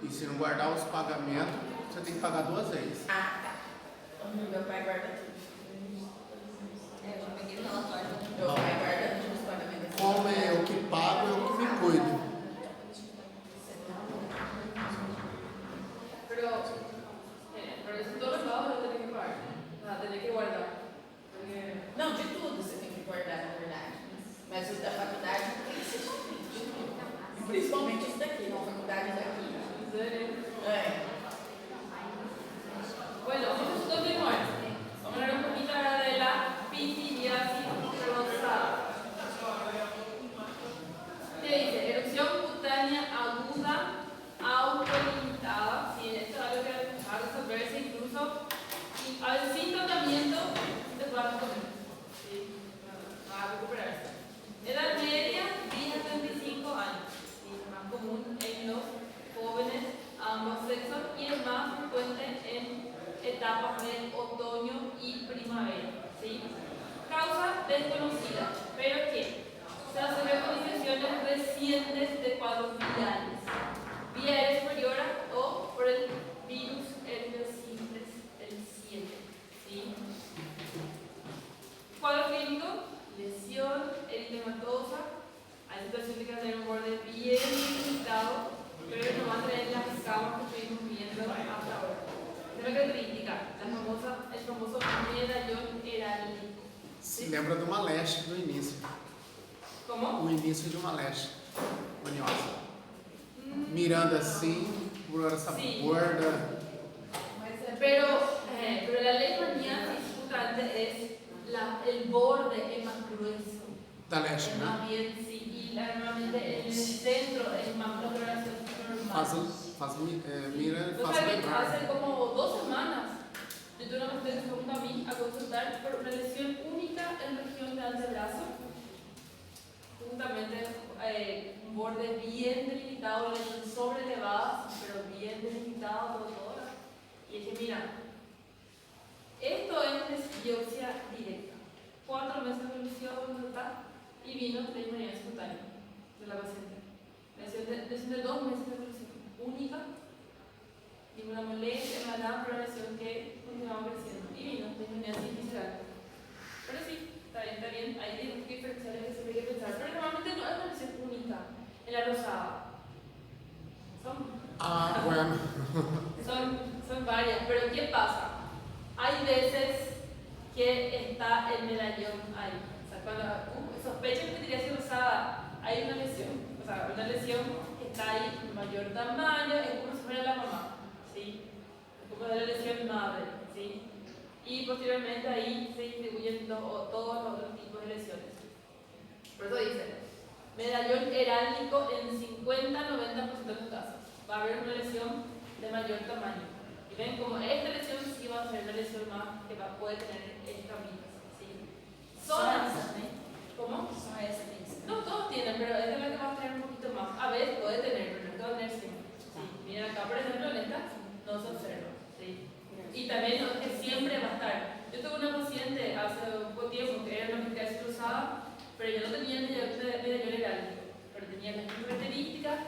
E se não guardar os pagamentos, você tem que pagar 2 vezes. Ah, tá. Meu pai guarda tudo. Eu já peguei o relatório. Meu pai guarda tudo os pagamentos. Como é eu que pago, eu que me cuido. Pero eso todos los lados lo tenés que pagar. O sea, tenés que guardar. Porque... Não, de tudo você tem que guardar, na verdade. Mas os da faculdade tem que ser difícil. Principalmente isso daqui, na faculdade daqui. ¿En serio? É. Bueno, vamos a continuar. Vamos a hablar un poquito ahora de la pitiriasis rosada. ¿Qué dice? Erupción cutánea aguda, autolimitada. Sí, esto es algo que va a resolverse incluso sin tratamiento se puede resolver. Sí, va a recuperarse. Edad media, 10 a 35 años. Sí, es más común en los jóvenes a ambos sexos y es más frecuente en etapas de otoño y primavera. ¿Sí? Causa desconocida, pero que se asocia con infecciones recientes de cuadros virales, vía superior o por el virus herpes el 7. ¿Sí? Cuadro clínico, lesión eritematosa. Hay situaciones que van a tener un borde bien limitado, pero no van a tener las escamas que estuvimos viendo hasta ahora. Esta es la característica, el famoso medallón herálico. Se lembra de uma leste do início. ¿Cómo? O início de uma leste maniosa. Mirando assim, por essa Sí. borda. Pero la leishmaniasis justamente es el borde es más grueso. Da leste, Es né? más bien, sí, y normalmente en el centro es más coloración normal. Mira e ¿No faz sabes? lembrar. Hace como 2 semanas yo tuve una paciente que fue junto a mí a consultar por una lesión única en región de antebrazo. Justamente un borde bien delimitado, lesión sobrelevada, pero bien delimitado todo. Y dije, mira, esto es biopsia directa. 4 meses de evolución, y vino leishmaniasis cutánea de la paciente. Lesión de 2 meses de evolución, única, ninguna molestia, nada, pero lesión que continuaba creciendo. Y vino leishmaniasis visceral. Pero sí, está bien, hay diferentes diferenciales que se tiene que pensar, pero normalmente no es una lesión única en la rosada. Ah, bueno. Son varias, pero ¿qué pasa? Hay veces que está el medallón ahí. O sea, cuando sospechan que tendría sido rosada, hay una lesión. O sea, una lesión que está ahí de mayor tamaño, es como si fuera la mamá. ¿Sí? Es como de la lesión madre. ¿Sí? Y posteriormente ahí se distribuyen todos los otros tipos de lesiones. Por eso dice, medallón heráldico en 50-90% de los casos. Va a haber una lesión de mayor tamaño. Y ven como esta lesión sí va a ser una lesión más que puede tener escamitas. ¿Sí? Zonas. ¿Cómo? Só essa tem que ser. No, todos tienen, pero esta es la que va a tener un poquito más. A veces puede tener, pero no es que va a tener siempre. ¿Sí? Miren acá, por ejemplo, en esta no se observa. ¿Sí? Y también no es que siempre va a estar. Yo tuve una paciente hace un poco tiempo que era una pitiriasis cruzada, pero yo no tenía medallón heráldico, pero tenía las mismas características,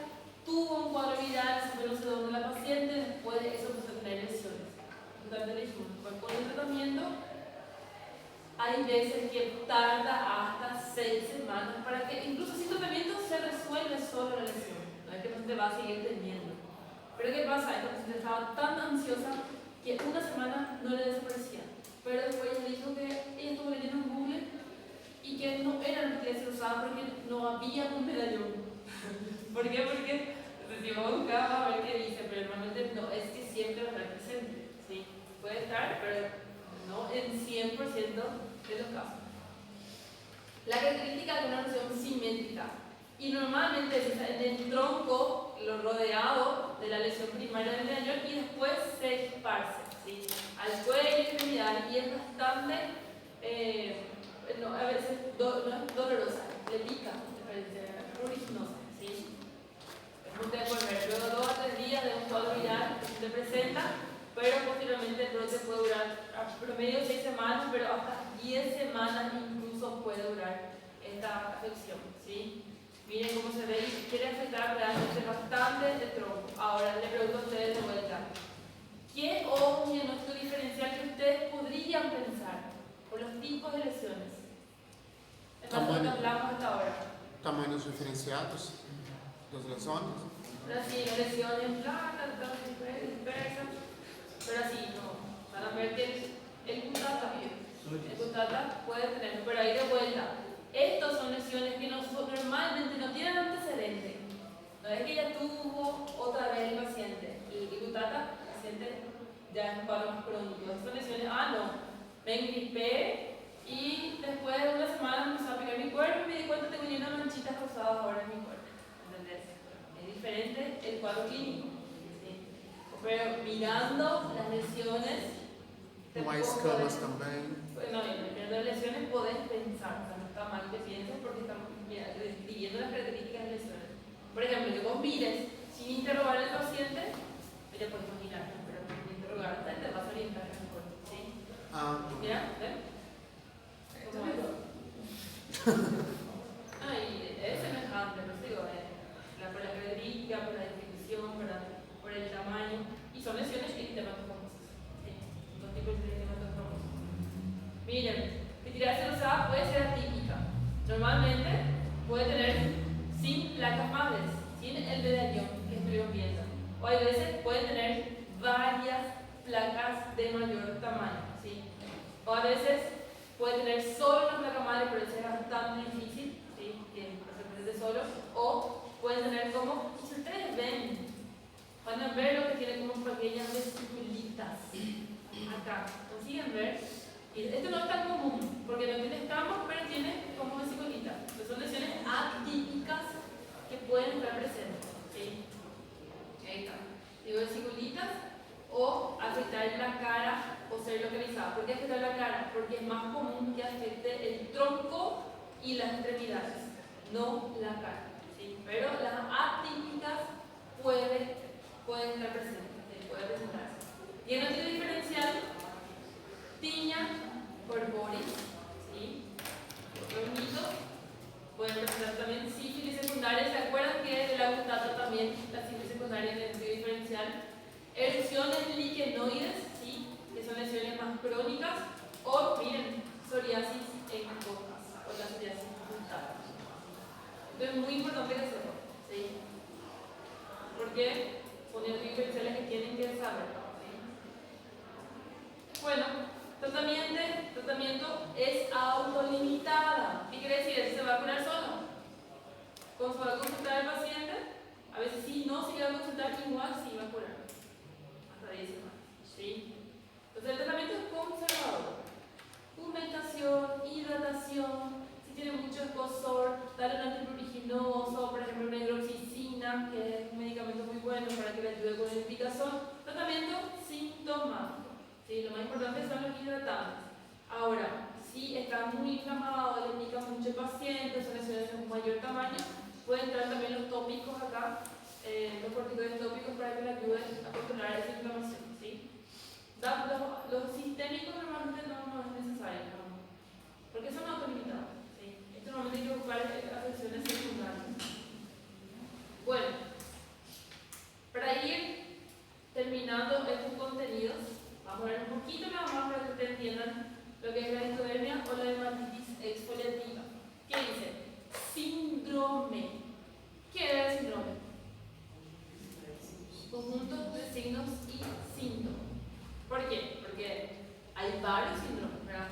tuvo un cuadro viral, se fue no sé dónde la paciente, después de eso empezó a tener lesiones. Entonces le dijimos, pues con el tratamiento hay veces que tarda hasta 6 semanas para que, incluso sin tratamiento, se resuelve solo la lesión. No es que no se te va a seguir teniendo. Pero ¿qué pasa? Esta paciente estaba tan ansiosa que una semana no le desaparecía. Pero después ella dijo que ella estuvo leyendo en Google y que no era lo que se usaba porque no había un medallón. ¿Por qué? Porque si vos buscabas a ver qué dice, pero normalmente no es que siempre va a estar presente. ¿Sí? Puede estar, pero no en 100% de los casos. La característica de una lesión simétrica. Y normalmente es en el tronco, lo rodeado de la lesión primaria del medallón y después se esparce, ¿sí? Al cuello y extremidad, y es bastante, a veces no es dolorosa, le pica, es originosa, ¿sí? Ustedes pueden ver, luego 2 a 3 días de un cuadro viral que se presenta, pero posteriormente el brote puede durar a promedio 6 semanas, pero hasta 10 semanas incluso puede durar esta afección, ¿sí? Miren cómo se ve y quiere afectar realmente bastante el tronco. Ahora le pregunto a ustedes de vuelta. ¿Qué o un diagnóstico diferencial que ustedes podrían pensar por los tipos de lesiones? Es más, lo que hablamos hasta ahora. Tamaños diferenciados das lesões. Pero así, lesiones blancas, dispersas, pero así no. Van a ver que el cutata puede tener, pero ahí de vuelta. Estos son lesiones que normalmente no tienen antecedente. No es que ya tuvo otra vez el paciente. El cutata, el paciente ya es un cuadro más crónico. Estas son lesiones, no, me engripé y después de una semana me empezó a picar mi cuerpo y me di cuenta que tenía unas manchitas rosadas ahora en mi cuerpo. ¿Entendés? Es diferente el cuadro clínico. ¿Sí? Pero mirando las lesiones, Com as escamas também. no, mirando las lesiones podés pensar, o sea, no está mal que pienses porque estamos describiendo las características de lesiones. Por ejemplo, que vos mires sin interrogar al paciente, ya puedes imaginar, pero sin interrogar te vas a orientar mejor. ¿Sí? Mira, ¿ven? ¿Cómo es? Y es semejante, no digo, por la característica, por la definición, por el tamaño, y son lesiones eritematofamosas. ¿Sí? Dos tipos de eritematofamosos. Miren, que tirarse rosada puede ser atípica. Normalmente puede tener sin placas madres, sin el medallón que estuvimos viendo. O hay veces puede tener varias placas de mayor tamaño. ¿Sí? O a veces puede tener solo una placa madre, pero eso es bastante difícil, ¿sí? Que se presente solo. O puede tener como, si ustedes ven, van a ver lo que tiene como pequeñas vesiculitas acá. ¿Consiguen ver? Esto no es tan común, porque no tiene escamas, pero tiene como vesiculitas. Son lesiones atípicas que pueden estar presentes. ¿Sí? Ahí está. Digo vesiculitas o afectar la cara o ser localizada. ¿Por qué afectar la cara? Porque es más común que afecte el tronco y las extremidades, no la cara. ¿Sí? Pero las atípicas pueden estar presentes, pueden presentarse. Diagnóstico diferencial, tiña corporis, ¿sí? Bonito. Pueden presentar también sífilis secundaria. ¿Se acuerdan que de la gustata también la sífilis secundaria en el estudio diferencial? Erupciones liquenoides, ¿sí? Que son lesiones más crónicas. O, miren, psoriasis en hojas, o la psoriasis gustata. Entonces es muy importante que sepan, ¿sí? Porque son diagnósticos diferenciales que tienen que saber, ¿sí? Bueno, tratamiento es autolimitada. ¿Qué quiere decir? ¿Se va a curar solo? Cuando se va a consultar al paciente, a veces sí, no se va a consultar, igual sí va a curar. Hasta 10 semanas. ¿Sí? Entonces el tratamiento es conservador. Humectación, hidratación, si tiene mucho escozor, darle un antipruriginoso, por ejemplo una hidroxicina, que es un medicamento muy bueno para que le ayude con la picazón. Tratamiento sintomático. ¿Sí? Lo más importante son los hidratantes. Ahora, si está muy inflamado, le pica mucho el paciente, son lesiones de un mayor tamaño, pueden entrar también los tópicos acá, los corticoides tópicos para que le ayuden a controlar esa inflamación. ¿Sí? Los sistémicos normalmente no es necesario, ¿no? Porque son autolimitados. ¿Sí? Esto normalmente hay que buscar afecciones secundarias. Bueno, para ir terminando estos contenidos, vamos a ver un poquito nada más para que ustedes entiendan lo que es la ectodermia o la dermatitis exfoliativa. ¿Qué dice? Síndrome. ¿Qué es el síndrome? Conjunto de signos y síntomas. ¿Por qué? Porque hay varios síndromes, ¿verdad?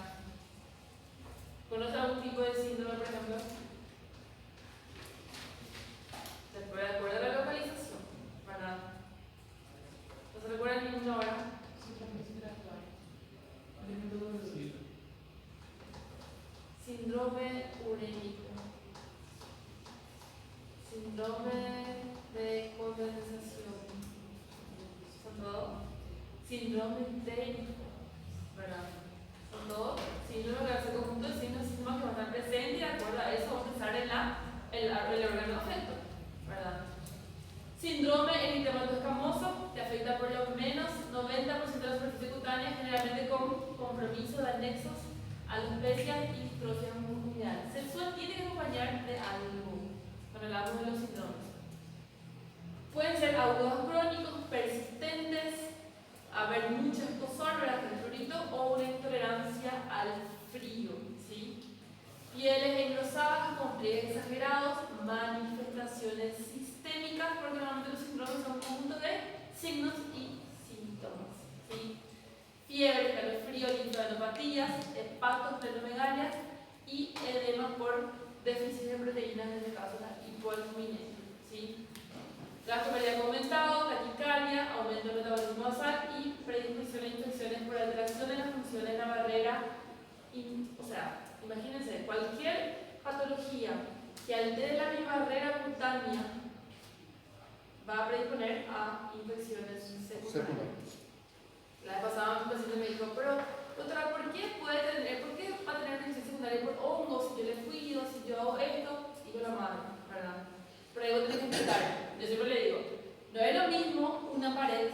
¿Conoce algún tipo de síndrome, por ejemplo? ¿Se recuerda la localización? ¿Verdad? ¿No se recuerda ninguna ahora? Síndrome urémico. Síndrome de condensación. ¿Son todos? Síndrome entérico, ¿verdad? Son todos síndromes que hace conjunto de signos y síntomas que van a estar presentes y de acuerdo a eso vamos a pensar en el órgano afecto, ¿verdad? Síndrome eritemato escamoso que afecta por lo menos 90% de la superficie cutánea, generalmente con compromiso de anexos, alopecia y distrofia muscular. Sexual tiene que acompañar de algo. Bueno, ser agudos crónicos, persistentes, haber mucho escozor, ¿verdad? El prurito, o una intolerancia al frío, ¿sí? Pieles engrosadas con pliegues exagerados, manifestaciones sistémicas, porque normalmente los síndromes son un conjunto de signos y síntomas, ¿sí? Fiebre, calofrío, linfadenopatías, hepatoesplenomegalia y edema por déficit de proteínas, en este caso la hipoalbuminemia, ¿sí? Gasto cardíaco aumentado, taquicardia, aumento del metabolismo basal y predisposición a infecciones por alteración de las funciones de la barrera. O sea, imagínense, cualquier patología que altere la barrera cutánea va a predisponer a infecciones secundarias. La vez pasada un paciente me dijo, pero doctora, ¿por qué va a tener una infección secundaria por hongos si yo le cuido, si yo hago esto? Digo la madre, ¿verdad? Pero algo tengo que explicar. Yo siempre le digo, no es lo mismo una pared,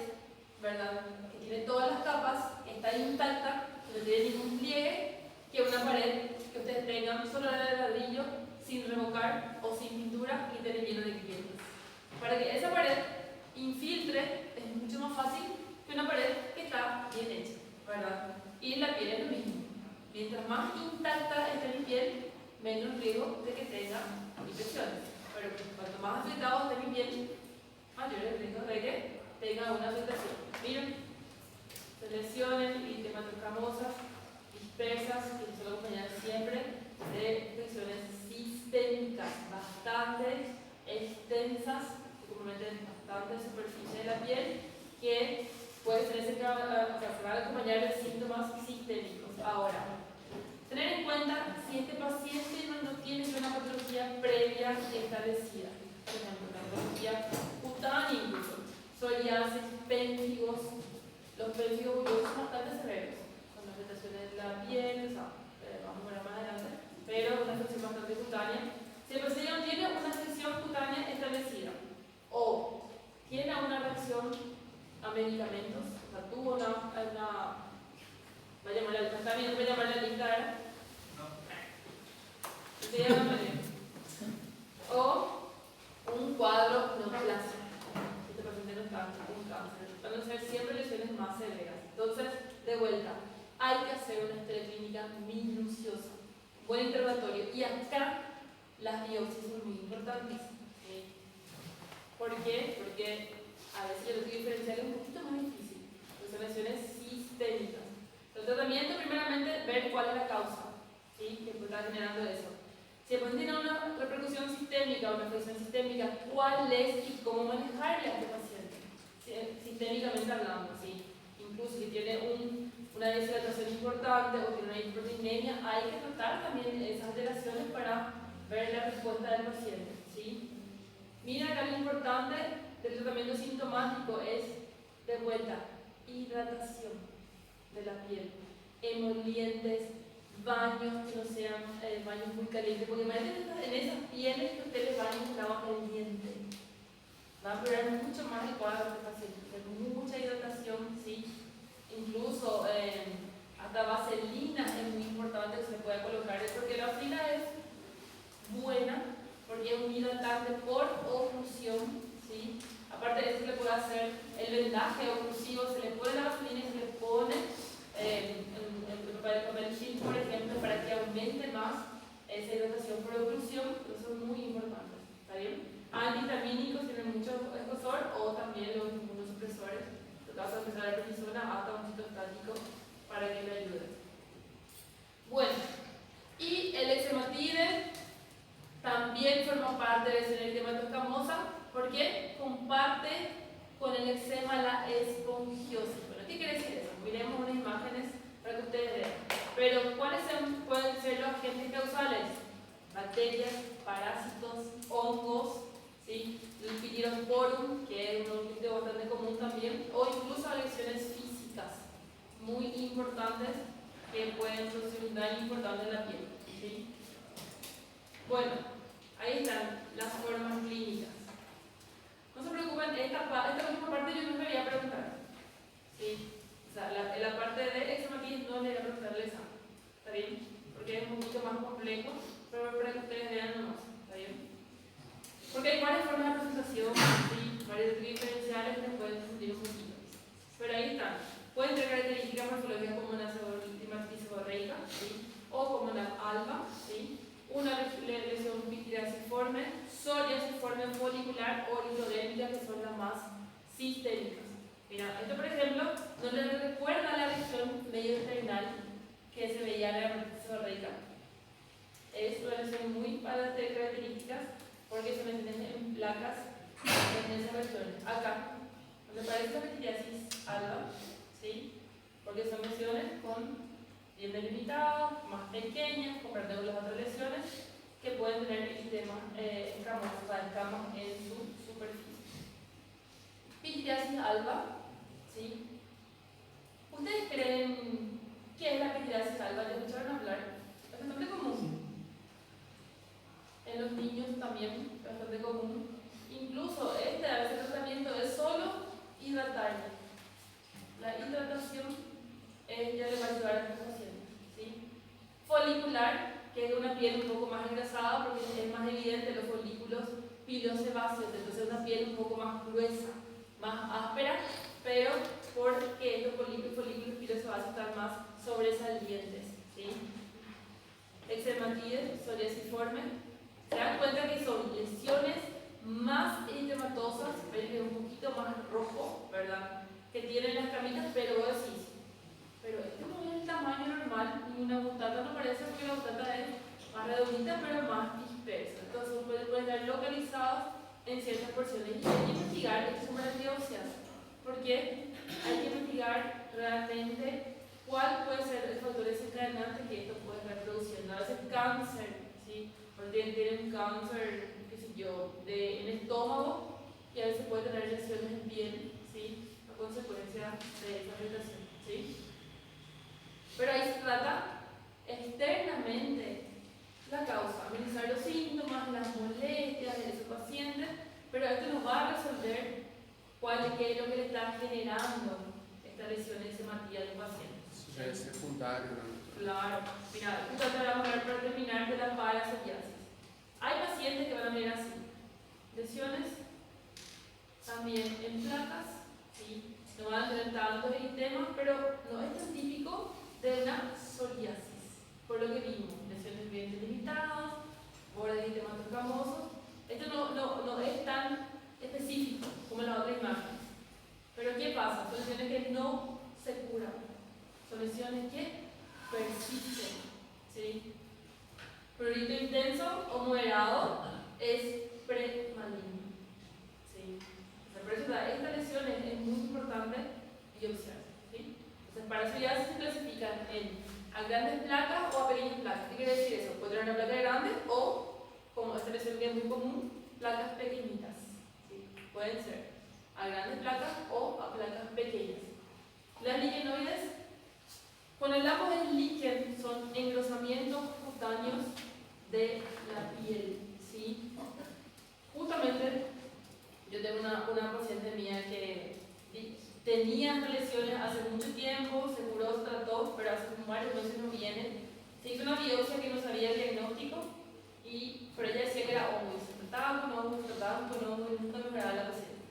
¿verdad? Que tiene todas las capas, que está intacta, que no tiene ningún pliegue, que una pared que ustedes tengan solo de ladrillo, sin revocar o sin pintura y tener lleno de grietas. Para que esa pared infiltre es mucho más fácil que una pared que está bien hecha, ¿verdad? Y la piel es lo mismo. Mientras más intacta esté mi piel, menos riesgo de que tenga infecciones. Pero cuanto más afectado esté mi piel, mayor el riesgo de que tenga una afectación. Miren, lesiones y dermatoscamosas dispersas que suelen acompañar siempre de infecciones sistémicas bastante extensas que comprometen bastante superficie de la piel que puede tenerse que se van a acompañar de síntomas sistémicos. Ahora, tener en cuenta si este paciente no tiene una patología previa establecida, por ejemplo, una patología cutánea incluso, psoriasis, péntigos. Los péntigos son bastante severos, con afectaciones de la piel, o sea, vamos a ver más adelante, pero una afección bastante cutánea. Si el paciente no tiene una afección cutánea establecida o tiene una reacción a medicamentos, o sea, tuvo una voy a llamar la lista, o un cuadro neoplásico. Este paciente no está con cáncer. Van a ser siempre lesiones más severas. Entonces, de vuelta, hay que hacer una historia clínica minuciosa, buen interrogatorio. Y acá las biopsias son muy importantes. ¿Sí? ¿Por qué? Porque a veces el estudio diferencial es un poquito más difícil, porque son lesiones sistémicas. El tratamiento, primeramente, ver cuál es la causa, ¿sí? Que está generando eso. Si el paciente tiene una repercusión sistémica o una afección sistémica, ¿cuál es y cómo manejarle a este paciente? Sistémicamente hablando, ¿sí? Incluso si tiene una deshidratación importante o tiene una hiperproteinemia, hay que tratar también esas alteraciones para ver la respuesta del paciente, ¿sí? Mira acá lo importante del tratamiento sintomático es, de vuelta, hidratación de la piel, emolientes, baños que no sean baños muy calientes, porque imagínense en esas pieles que ustedes bañan con agua caliente, va a empeorar mucho más el cuadro de este paciente, mucha hidratación, ¿sí? Incluso hasta vaselina es muy importante que se le pueda colocar, porque la vaselina es buena, porque es un hidratante por oclusión, ¿sí? Aparte de eso se le puede hacer el vendaje oclusivo, se le pone la vaselina y se le pone el papel film, por ejemplo, para que aumente más esa hidratación por oclusión. Eso es muy importante, ¿está bien? Antihistamínicos tienen mucho escozor, o también los inmunosupresores, en el caso de empezar la prednisona hasta un citostático para que le ayude. Bueno, y el exematide también forma parte de la eritema escamosa porque comparte con el eczema la esponjiosis. Bueno, ¿qué quiere decir eso? Miremos unas imágenes para que ustedes vean. Pero, ¿cuáles pueden ser los agentes causales? Bacterias, parásitos, hongos, ¿sí? El Pityrosporum, que es un líquido bastante común también, o incluso lesiones físicas muy importantes que pueden producir un daño importante en la piel, ¿sí? Bueno, ahí están las formas clínicas. No se preocupen, esta última parte yo no me voy a preguntar, ¿sí? O sea, la parte de extrematis no le voy a preguntar el examen, ¿está bien? Porque es un poquito más complejo, pero para que ustedes vean nomás, ¿está bien? Porque hay varias formas de presentación, ¿sí? Varios diferentes pitidasiforme, psoriasiforme folicular o hidrodérmica, que son las más sistémicas. Mira, esto por ejemplo no le recuerda a la lesión medio external que se veía en la dermatitis seborreica. Es una lesión muy de características porque se mantienen en placas en esas regiones. Acá, donde parece la pitidiosis alba, ¿sí? Porque son lesiones con bien delimitadas, más pequeñas, comparado con las otras lesiones que pueden tener eritema escamoso, o sea, escamas en su superficie. Pitidiosis alba, ¿sí? ¿Ustedes creen qué es la pitidiosis alba? ¿Ya escucharon hablar? Es bastante común. En los niños también es bastante común. Incluso a veces el tratamiento es solo hidratar. La hidratación ya le va a ayudar a estos pacientes, ¿sí? Folicular, que es una piel un poco más engrasada porque es más evidente los folículos pilosebáceos, entonces es una piel un poco más gruesa, más áspera, pero porque estos folículos pilosebáceos están más sobresalientes, ¿sí? Eczematides, psoriasiforme, se dan cuenta que son lesiones más eritematosas, ven que es un poquito más rojo, ¿verdad? Que tienen las camitas, pero vos decís, pero este no es el tamaño normal, y una butata no parece porque la butata es más redondita, pero más dispersa. Entonces pueden estar localizados en ciertas porciones. Y hay que investigar, esto son para biopsias, porque hay que investigar realmente cuál puede ser el factor desencadenante que esto puede estar produciendo. A veces cáncer, ¿sí? Porque tienen cáncer, qué sé yo, en el estómago, y a veces puede tener lesiones en piel, ¿sí? A consecuencia de esa irritación, ¿sí? Pero ahí se trata externamente la causa, analizar los síntomas, las molestias de ese paciente, pero esto nos va a resolver qué es lo que le está generando esta lesión eczemática del paciente. Isso já é secundário, né? Claro, mira, justo ahora vamos a hablar para terminar de la parapsoriasis. Hay pacientes que van a venir así, lesiones también en placas, ¿sí? No van a tener tantos eritemas, pero no es tan típico de una psoriasis, por lo que vimos, lesiones bien delimitadas, bordes de eritemas escamosos. Esto no es tan específico como la otra imagen. Pero ¿qué pasa? Son lesiones que no se curan, son lesiones que persisten, ¿sí? Prurito intenso o moderado es premaligno, ¿sí? Por eso esta lesión es muy importante biopsiar, ¿sí? Entonces, para eso ya se clasifican a grandes placas o a pequeñas placas. ¿Qué quiere decir eso? Puede tener una placa grande o, como esta lesión que es muy común, placas pequeñitas, ¿sí? Pueden ser a grandes placas o a placas pequeñas. Las liquenoides, cuando hablamos de líquen, son engrosamientos cutáneos de la piel, ¿sí? Justamente, yo tengo una paciente mía que tenía lesiones hace mucho tiempo, se curó, se trató, pero hace varios meses no viene. Se hizo una biopsia que no sabía el diagnóstico, pero ella decía que era hongo, y se trataba con hongo, y nunca mejoraba la paciente.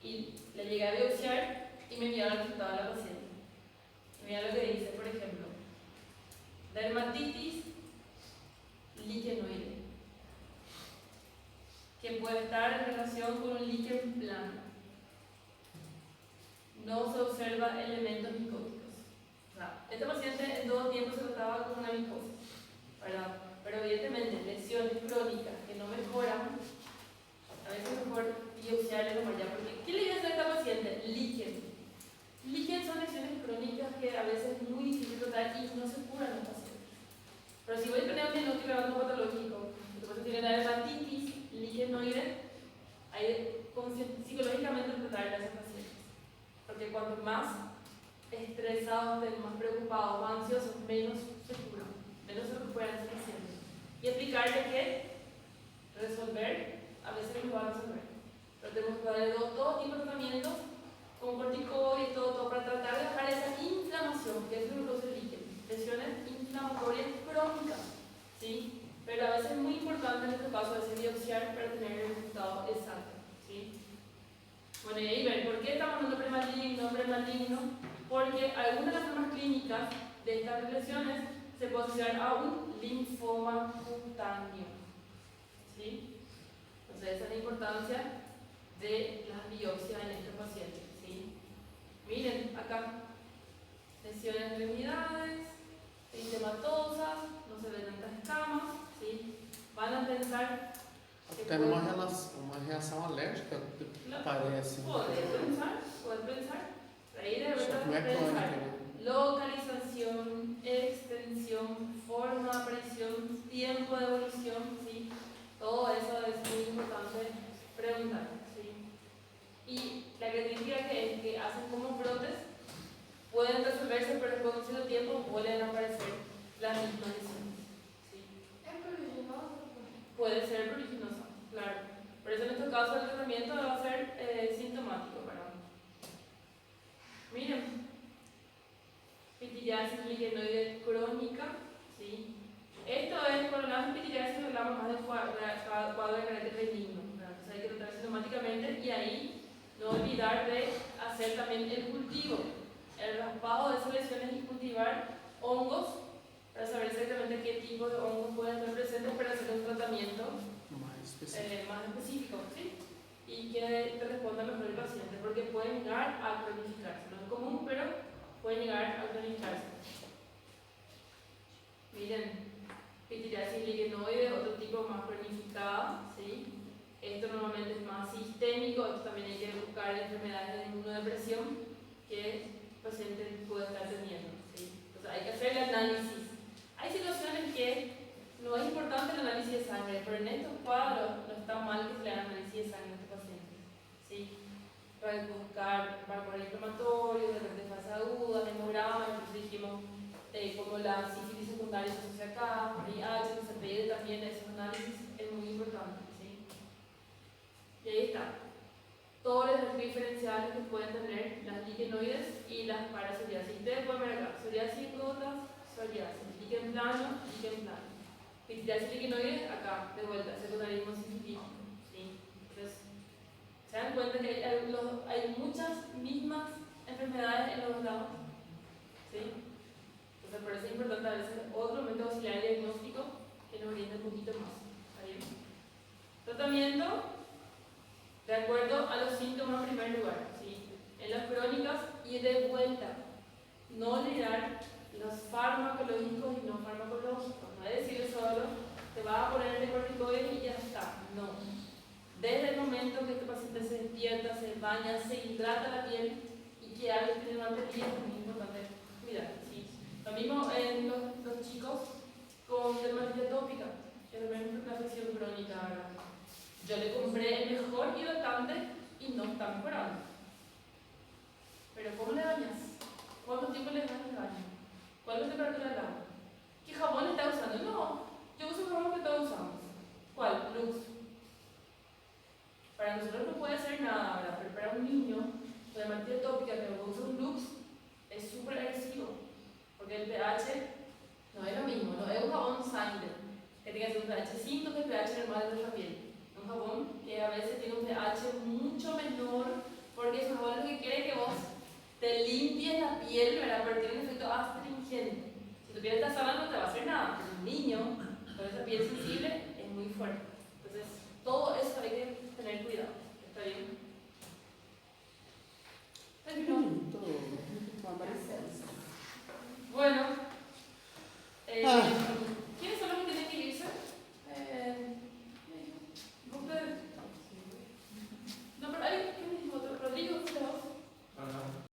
Y le llegué a biopsiar y me enviaron el resultado de la paciente. Y mira lo que dice, por ejemplo, dermatitis liquenoide, que puede estar en relación con un líquen plano. No se observa elementos micóticos. O sea, este paciente en todo tiempo se trataba con una micosis, ¿verdad? Pero evidentemente lesiones crónicas que no mejoran, a veces es mejor biopsiarle nomás ya, porque ¿qué le iba a hacer a esta paciente? Líquen. Líquen son lesiones crónicas que a veces es muy difícil tratar y no se curan los pacientes. Pero si voy a tener un diagnóstico patológico, entonces tiene la dermatitis liquenoide, hay psicológicamente tratar a esos pacientes. Porque cuanto más estresados, más preocupados, más ansiosos, menos se curan, menos se recuperan esos pacientes. Y explicarle que resolver a veces no va a resolver. Pero tenemos que darle todo tipo de tratamientos, como corticoides y todo para tratar de bajar esa inflamación, que es lo que produce el líquen, lesiones inflamatorias crónicas, ¿sí? Pero a veces es muy importante en este caso de biopsiar para tener el resultado exacto, ¿sí? Bueno, y ahí ver, ¿por qué estamos hablando premaligno? Porque algunas de las formas clínicas de estas lesiones se puede asociar a un linfoma cutáneo, importancia de las biopsias en estos pacientes, ¿sí? Miren, acá, lesiones de unidades, eritematosas, no se ven tantas escamas, ¿sí? Van a pensar que Tendo uma reação alérgica, parece. Puede pensar. Ahí de Só que não é verdad crônica, pensar. né? Localización, extensión, forma de aparición, tiempo de evolución, ¿sí? Todo eso es muy importante preguntar, ¿sí? Y la característica que es que hacen como brotes, pueden resolverse, pero con un cierto tiempo vuelven a aparecer las mismas lesiones, ¿sí? ¿Es pruriginoso? Puede ser pruriginosa, claro. Por eso en estos casos el tratamiento va a ser sintomático para uno. Miren, pitiriasis ligenoide crónica, ¿sí? Esto es, cuando hablamos de pitiriasis hablamos más de cuadro de carácter benigno, ¿verdad? Entonces hay que tratar sintomáticamente y ahí no olvidar de hacer también el cultivo, el raspado de esas lesiones y cultivar hongos para saber exactamente qué tipo de hongos pueden estar presentes para hacer un tratamiento Mais específico. más específico, ¿sí? Y que te responda mejor el paciente, porque pueden llegar a cronificarse. No es común, pero pueden llegar a cronificarse. Miren, pitiriasis ligenoide, otro tipo más cronificada, ¿sí? Esto normalmente es más sistémico, esto también hay que buscar enfermedades de inmunodepresión que el paciente puede estar teniendo, ¿sí? Entonces hay que hacer el análisis. Hay situaciones que no es importante el análisis de sangre, pero en estos cuadros no está mal que se le haga análisis de sangre a estos pacientes, ¿sí? Para buscar marcadores inflamatorios, de repente fase aguda, hemograma, incluso dijimos como la sífilis secundaria se asocia acá, VIH, se pide también esos análisis, es muy importante, ¿sí? Y ahí está. Todos los desafíos diferenciales que pueden tener las ligenoides y las parapsoriasis. Ustedes pueden ver acá, psoriasis en gotas, psoriasis, líquen plano, líquen plano. Pitiriasis ligenoides, acá, de vuelta, secundarismo sifilítico, ¿sí? Entonces, se dan cuenta que hay muchas mismas enfermedades en los dos lados, ¿sí? Entonces, por eso es importante a veces otro método auxiliar diagnóstico que nos oriente un poquito más, ¿está bien? Tratamiento de acuerdo a los síntomas en primer lugar, ¿sí? En las crónicas y de vuelta, no olvidar los farmacológicos y no farmacológicos. No es decir solo, te vas a poner el corticoide y ya está. No. Desde el momento que este paciente se despierta, se baña, se hidrata la piel y que haga este durante el día, es muy importante cuidar, ¿sí? Lo mismo en los chicos con dermatitis atópica, que es una afección crónica, ¿verdad? Yo le compré el mejor hidratante y no está mejorando. Pero ¿cómo le bañas? ¿Cuánto tiempo le das el baño? ¿Cuál es la temperatura del agua? ¿Qué jabón está usando? No, yo uso el jabón que todos usamos. ¿Cuál? Lux. Para nosotros no puede ser nada, ¿verdad? Pero para un niño con dermatitis atópica que usa un Lux es súper agresivo. Porque el pH no es lo mismo, no es un jabón sangre que tenga que ser un pH 5 que el pH normal de nuestra piel. Un jabón que a veces tiene un pH mucho menor, porque ese jabón lo que quiere es que vos te limpies la piel, ¿verdad? Pero tiene un efecto astringente. Si tu piel está sana no te va a hacer nada, pero un niño con esa piel sensible es muy fuerte. Entonces, todo eso hay que tener cuidado.